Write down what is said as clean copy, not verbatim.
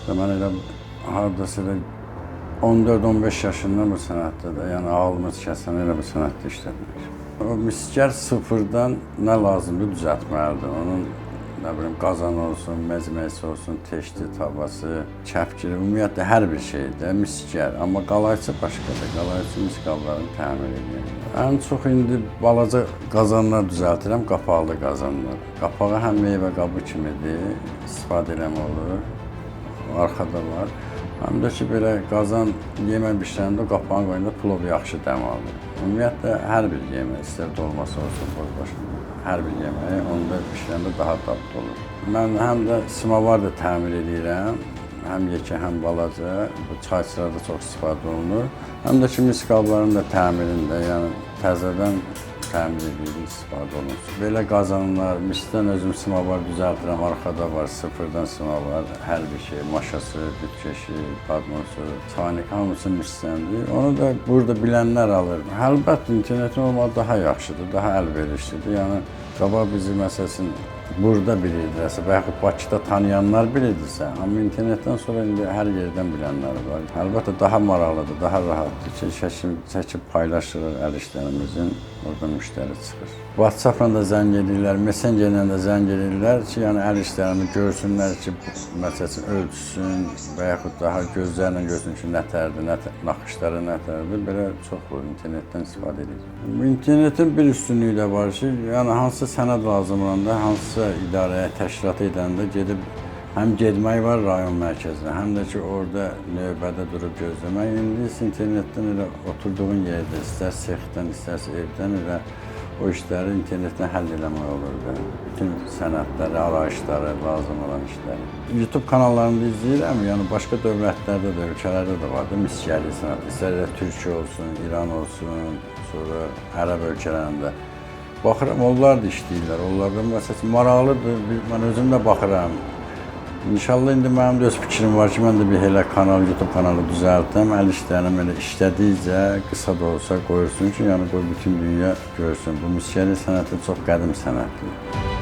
Mən elə hardasa elə 14-15 yaşından bu sənətdə də, yəni ağlımız kəsən elə bu sənətdə işləmək. O miskər sıfırdan nə lazımdır düzəltməlidir. Onun nə bilim qazan olsun, məcməsi olsun, teşti, tavası, kəpkiri, ümumiyyətlə hər bir şeydə miskər. Amma qalayçı başqadır. Qalayçı miskablarını təmir edir. Ən çox indi balaca qazanlar düzəltirəm, qapaqlı qazanlar. Qapağı həm meyvə qabı kimidir, istifadə eləmək olur. Arxada var. Həm də ki, belə qazan yemək bişirəndə qapağın qoyunda plov yaxşı dəm alır. Ümumiyyətlə, hər bir yemək, istər dolması olsun, bozbaşı, hər bir yeməyi onda bişirəndə daha dadlı olur. Mən həm də simovar da təmir edirəm, həm yekə, həm balaca. Bu çayçılarda çox istifadə olunur. Həm də ki, miskabların da təmirində, yəni təzədən təmir edirik, istifadə olunur. Belə qazanlar, misdən özüm simovar düzəltirəm, arxada var, sıfırdan simovar, hər bir şey, maşası, bütkeşi, padnosu, çaynik, hamısı misdəndir. Onu da burada bilənlər alır. Əlbəttə, internetin olmağı daha yaxşıdır, daha əlverişlidir. Yəni, qabaq bizi məsələn, burada bilirdilərsə, və yaxud Bakıda tanıyanlar bilirdirsə, amma internetdən sonra indi hər yerdən bilənlər var. Əlbəttə, daha maraqlıdır, daha rahatdır ki, çəkib paylaşırıq əl işlərimizin, orada müştəri çıxır. WhatsApp-la da zəng edirlər, Messenger-lə də zəng edirlər ki, yəni əl işlərimi görsünlər ki, məsələn, ölçüsün və yaxud daha gözlərlə görsün ki, nətərdir, naxışları nətərdir, belə çox internetdən istifadə edirik. İnternetin bir üstünlüyü də var ki, yəni hansı sənəd lazım olanda, hansısa idarəyə, təşkilata edəndə gedib həm getmək var rayon mərkəzinə, həm də ki, orada növbədə durub gözləmək. İndi internetdən elə oturduğun yerdə, istər sexdən, istərsə evdən elə o işləri internetdən həll eləmək olur. Bütün sənədləri, arayışları, lazım olan işləri. YouTube kanallarını izləyirəm, yəni başqa dövlətlərdə də, ölkələrdə də var da miskərli sənət. İstər Türkiyə olsun, İran olsun, sonra Ərəb ölkələrində. Baxıram, onlar da işləyirlər, onlardan məsələn maraqlıdır, mən özüm də baxıram. İnşallah indi mənim də öz fikrim var ki, mən də bir elə kanal, YouTube kanalı düzəltəm, əl işlərim elə işlədikcə qısa da olsa qoyursun ki, yəni qoy bütün dünya görsün. Bu miskəri sənəti çox qədim sənətdir.